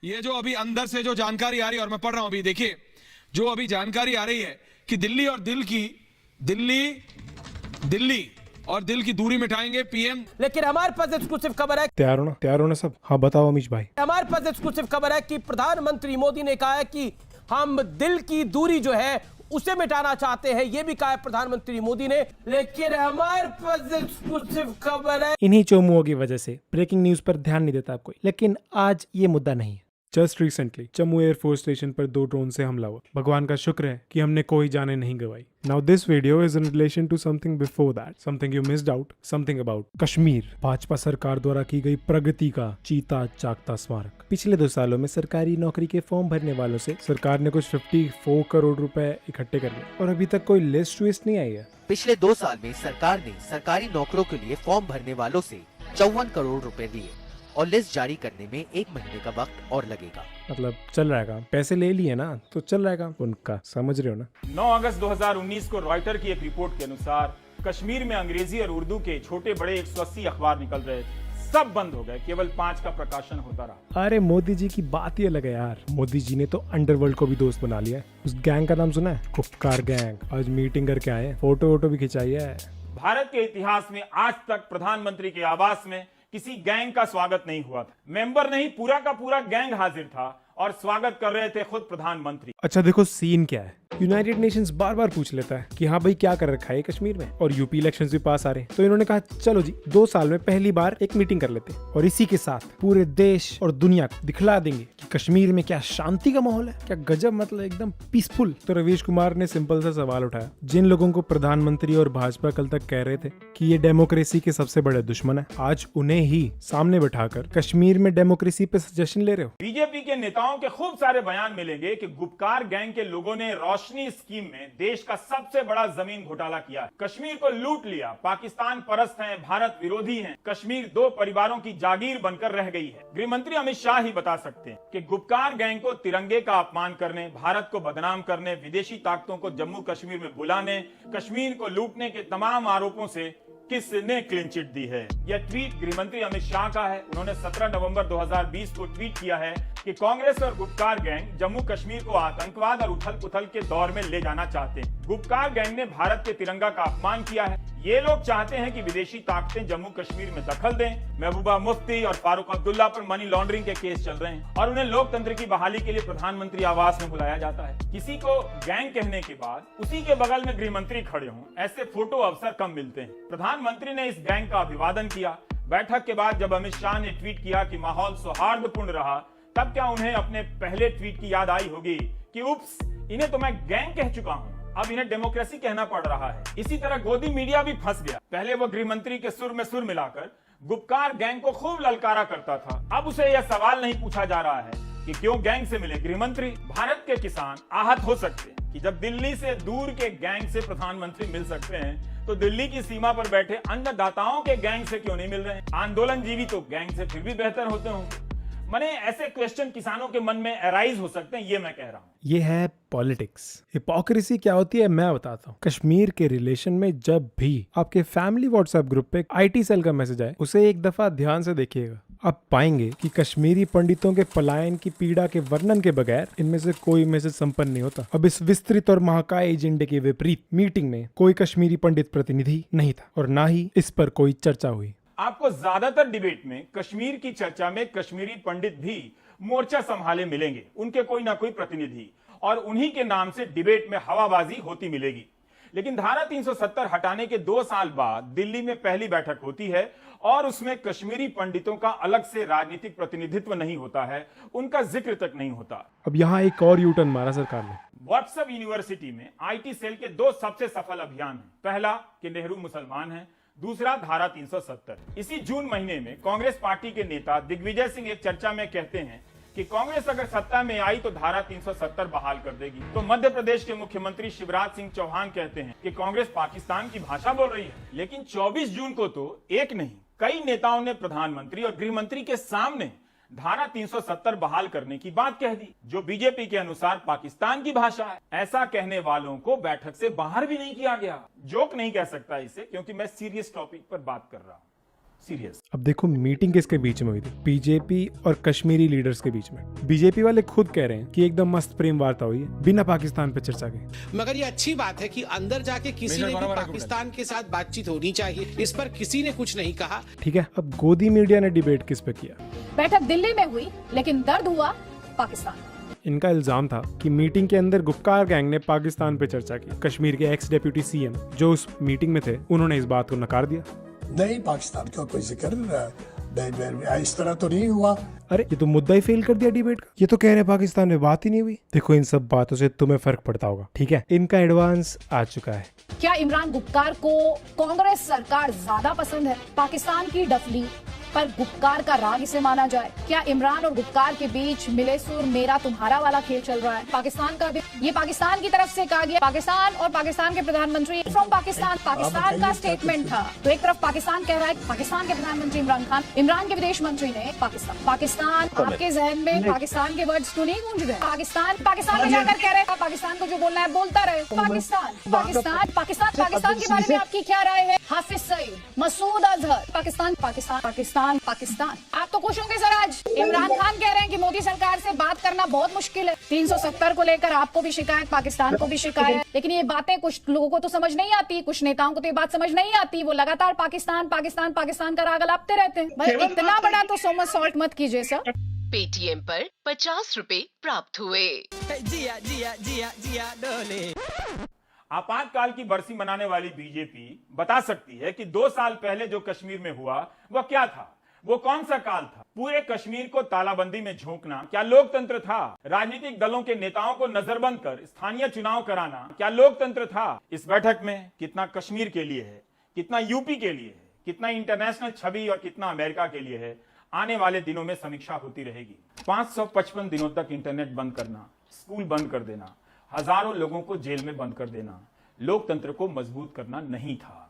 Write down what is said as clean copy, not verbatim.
ये जो अभी अंदर से जो जानकारी आ रही है, और मैं पढ़ रहा हूं अभी, देखिए जो अभी जानकारी आ रही है कि दिल्ली और दिल की दूरी मिटाएंगे पीएम। लेकिन हमारे पास एक्सक्लूसिव खबर है, तैयार हो ना सब? हाँ बताओ अमीश भाई। हमारे पास एक्सक्लूसिव खबर है कि प्रधानमंत्री मोदी ने कहा है कि हम दिल की दूरी जो है उसे मिटाना चाहते हैं। ये भी कहा है प्रधानमंत्री मोदी ने। लेकिन हमारे पास एक्सक्लूसिव खबर है, इन्हीं चोमुओं की वजह से ब्रेकिंग न्यूज पर ध्यान नहीं देता कोई, लेकिन आज ये मुद्दा नहीं है। Just recently Jammu air force station पर 2 ड्रोन से हमला हुआ। भगवान का शुक्र है कि हमने कोई जाने नहीं गंवाई। Now this video is in relation to something before that, something you missed out, something about Kashmir. Bhajpa सरकार द्वारा की गई प्रगति का चीता चाकता स्मारक। पिछले 2 सालों में सरकारी नौकरी के फॉर्म भरने वालों से सरकार ने कुछ 54 करोड़ रुपए इकट्ठे कर लिए और अभी तक कोई लिस्ट विस्ट नहीं आई है। पिछले 2 साल में सरकार ने सरकारी नौकरों के लिए फॉर्म भरने वालों से 54 करोड़ रुपए दिए और लिस्ट जारी करने में 1 महीने का वक्त और लगेगा। मतलब चल रहा है काम, पैसे ले लिए ना तो चल रहा है काम उनका, समझ रहे हो ना। 9 अगस्त 2019 को रॉयटर की एक रिपोर्ट के अनुसार कश्मीर में अंग्रेजी और उर्दू के छोटे बड़े 180 अखबार निकल रहे थे, सब बंद हो गए, केवल 5 का प्रकाशन होता रहा। अरे मोदी जी की बात ही अलग है यार। मोदी जी ने तो अंडरवर्ल्ड को भी दोस्त बना लिया है। उस गैंग का नाम सुना है? कुपकार गैंग। आज मीटिंग करके आए, फोटो वोटो भी खिंचाई है। भारत के इतिहास में आज तक प्रधानमंत्री के आवास में किसी गैंग का स्वागत नहीं हुआ था। मेंबर नहीं, पूरा का पूरा गैंग हाजिर था और स्वागत कर रहे थे खुद प्रधानमंत्री। अच्छा देखो सीन क्या है। यूनाइटेड नेशंस बार बार पूछ लेता है कि हाँ भाई क्या कर रखा है कश्मीर में, और यूपी इलेक्शंस भी पास आ रहे हैं, तो इन्होंने कहा चलो जी 2 साल में पहली बार एक मीटिंग कर लेते हैं और इसी के साथ पूरे देश और दुनिया को दिखला देंगे कि कश्मीर में क्या शांति का माहौल है, क्या गजब, मतलब एकदम पीसफुल। तो रवीश कुमार ने सिंपल सा सवाल उठाया। जिन लोगों को प्रधानमंत्री और भाजपा कल तक कह रहे थे कि ये डेमोक्रेसी के सबसे बड़े दुश्मन है, आज उन्हें ही सामने बैठाकर कश्मीर में डेमोक्रेसी पे सजेशन ले रहे हो। बीजेपी के नेताओं के खूब सारे बयान मिलेंगे कि गुपकार गैंग के लोगों ने रोशनी स्कीम में देश का सबसे बड़ा जमीन घोटाला किया है, कश्मीर को लूट लिया, पाकिस्तान परस्त हैं, भारत विरोधी हैं, कश्मीर 2 परिवारों की जागीर बनकर रह गई है। गृह मंत्री अमित शाह ही बता सकते हैं कि गुपकार गैंग को तिरंगे का अपमान करने, भारत को बदनाम करने, विदेशी ताकतों को जम्मू कश्मीर में बुलाने, कश्मीर को लूटने के तमाम आरोपों से किसने क्लीन चिट दी है। यह ट्वीट गृह मंत्री अमित शाह का है। उन्होंने 17 नवंबर 2020 को ट्वीट किया है कि कांग्रेस और गुपकार गैंग जम्मू कश्मीर को आतंकवाद और उथल पुथल के दौर में ले जाना चाहते हैं। गुपकार गैंग ने भारत के तिरंगा का अपमान किया है। ये लोग चाहते हैं कि विदेशी ताकतें जम्मू कश्मीर में दखल दें। महबूबा मुफ्ती और फारूक अब्दुल्ला पर मनी लॉन्ड्रिंग के केस चल रहे हैं और उन्हें लोकतंत्र की बहाली के लिए प्रधानमंत्री आवास में बुलाया जाता है। किसी को गैंग कहने के बाद उसी के बगल में गृह मंत्री खड़े हों, ऐसे फोटो अवसर कम मिलते हैं। प्रधानमंत्री ने इस गैंग का अभिवादन किया। बैठक के बाद जब अमित शाह ने ट्वीट किया कि माहौल सौहार्दपूर्ण रहा, तब क्या उन्हें अपने पहले ट्वीट की याद आई होगी कि उप्स, इन्हें तो मैं गैंग कह चुका हूं, अब इन्हें डेमोक्रेसी कहना पड़ रहा है। इसी तरह गोदी मीडिया भी फंस गया। पहले वो गृह मंत्री के सुर में सुर मिलाकर गुपकार गैंग को खूब ललकारा करता था। अब उसे यह सवाल नहीं पूछा जा रहा है कि क्यों गैंग से मिले गृह मंत्री। भारत के किसान आहत हो सकते हैं कि जब दिल्ली से दूर के गैंग से प्रधानमंत्री मिल सकते हैं, तो दिल्ली की सीमा पर बैठे अन्नदाताओं के गैंग से क्यों नहीं मिल रहे हैं। आंदोलन जीवी तो गैंग से फिर भी बेहतर होते होंगे। माने ऐसे क्वेश्चन किसानों के मन में अराइज हो सकते हैं, ये मैं कह रहा हूँ। ये है पॉलिटिक्स। हिपोक्रेसी क्या होती है मैं बताता हूँ। कश्मीर के रिलेशन में जब भी आपके फैमिली व्हाट्सएप ग्रुप पे आईटी सेल का मैसेज आए, उसे एक दफा ध्यान से देखिएगा। आप पाएंगे कि कश्मीरी पंडितों के पलायन की पीड़ा के वर्णन के बगैर इनमें से कोई मैसेज संपन्न नहीं होता। अब इस विस्तृत और महाकाय एजेंडे के विपरीत मीटिंग में कोई कश्मीरी पंडित प्रतिनिधि नहीं था और ना ही इस पर कोई चर्चा हुई। आपको ज्यादातर डिबेट में कश्मीर की चर्चा में कश्मीरी पंडित भी मोर्चा संभाले मिलेंगे, उनके कोई ना कोई प्रतिनिधि, और उन्हीं के नाम से डिबेट में हवाबाजी होती मिलेगी। लेकिन धारा 370 हटाने के 2 साल बाद दिल्ली में पहली बैठक होती है और उसमें कश्मीरी पंडितों का अलग से राजनीतिक प्रतिनिधित्व नहीं होता है, उनका जिक्र तक नहीं होता। अब यहाँ एक और यूटर्न मारा सरकार ने। व्हाट्सएप यूनिवर्सिटी में आईटी सेल के 2 सबसे सफल अभियान हैं। पहला कि नेहरू मुसलमान है, दूसरा धारा 370। इसी जून महीने में कांग्रेस पार्टी के नेता दिग्विजय सिंह एक चर्चा में कहते हैं कि कांग्रेस अगर सत्ता में आई तो धारा 370 बहाल कर देगी। तो मध्य प्रदेश के मुख्यमंत्री शिवराज सिंह चौहान कहते हैं कि कांग्रेस पाकिस्तान की भाषा बोल रही है। लेकिन 24 जून को तो एक नहीं, कई नेताओं ने प्रधानमंत्री और गृह मंत्री के सामने धारा 370 बहाल करने की बात कह दी, जो बीजेपी के अनुसार पाकिस्तान की भाषा है। ऐसा कहने वालों को बैठक से बाहर भी नहीं किया गया। जोक नहीं कह सकता इसे, क्योंकि मैं सीरियस टॉपिक पर बात कर रहा हूं। सीरियस। अब देखो मीटिंग किसके बीच में हुई थी, बीजेपी और कश्मीरी लीडर्स के बीच में। बीजेपी वाले खुद कह रहे हैं कि एकदम मस्त प्रेम वार्ता हुई है बिना पाकिस्तान पे चर्चा के। मगर ये अच्छी बात है कि अंदर जाके किसी ने भी पाकिस्तान के साथ बातचीत होनी चाहिए, इस पर किसी ने कुछ नहीं कहा। ठीक है, अब गोदी मीडिया ने डिबेट किस पे किया। बैठक दिल्ली में हुई लेकिन दर्द हुआ पाकिस्तान। इनका इल्जाम था कि मीटिंग के अंदर गुपकार गैंग ने पाकिस्तान पे चर्चा की। कश्मीर के एक्स डेप्यूटी सीएम जो उस मीटिंग में थे, उन्होंने इस बात को नकार दिया। नहीं, पाकिस्तान का कोई जिक्र इस तरह तो नहीं हुआ। अरे ये तो मुद्दा ही फेल कर दिया डिबेट का। ये तो कह रहे पाकिस्तान में बात ही नहीं हुई। देखो इन सब बातों से तुम्हें फर्क पड़ता होगा, ठीक है। इनका एडवांस आ चुका है। क्या इमरान गुपकार को कांग्रेस सरकार ज्यादा पसंद है? पाकिस्तान की डफली पर गुपकार का राग इसे माना जाए? क्या इमरान और गुपकार के बीच मिले सुर मेरा तुम्हारा वाला खेल चल रहा है? पाकिस्तान का भी ये पाकिस्तान की तरफ से कहा गया, पाकिस्तान और पाकिस्तान के प्रधानमंत्री फ्रॉम पाकिस्तान का स्टेटमेंट था। तो एक तरफ पाकिस्तान कह रहा है, पाकिस्तान के प्रधानमंत्री इमरान खान, इमरान के विदेश मंत्री ने पाकिस्तान आपके जहन में पाकिस्तान के वर्ड्स तो नहीं गूंज रहे? पाकिस्तान में जाकर कह रहे हैं पाकिस्तान को जो बोलना है बोलता रहे। पाकिस्तान के बारे में आपकी क्या राय है? हाफिज सईद, मसूद अजहर, पाकिस्तान। आप तो खुश होंगे सर, आज इमरान खान कह रहे हैं कि मोदी सरकार से बात करना बहुत मुश्किल है। 370 को लेकर आपको भी शिकायत, पाकिस्तान को भी शिकायत, लेकिन ये बातें कुछ लोगों को तो समझ नहीं आती, कुछ नेताओं को तो ये बात समझ नहीं आती। वो लगातार पाकिस्तान का राग अलापते रहते हैं। भाई इतना बड़ा तो सो मच सॉल्ट मत कीजिए सर। पेटीएम पर 50 रुपए प्राप्त हुए। आपातकाल की बरसी मनाने वाली बीजेपी बता सकती है कि 2 साल पहले जो कश्मीर में हुआ वह क्या था, वो कौन सा काल था? पूरे कश्मीर को तालाबंदी में झोंकना क्या लोकतंत्र था? राजनीतिक दलों के नेताओं को नजरबंद कर स्थानीय चुनाव कराना क्या लोकतंत्र था? इस बैठक में कितना कश्मीर के लिए है, कितना यूपी के लिए है, कितना इंटरनेशनल छवि और कितना अमेरिका के लिए है, आने वाले दिनों में समीक्षा होती रहेगी। 555 दिनों तक इंटरनेट बंद करना, स्कूल बंद कर देना, हजारों लोगों को जेल में बंद कर देना लोकतंत्र को मजबूत करना नहीं था।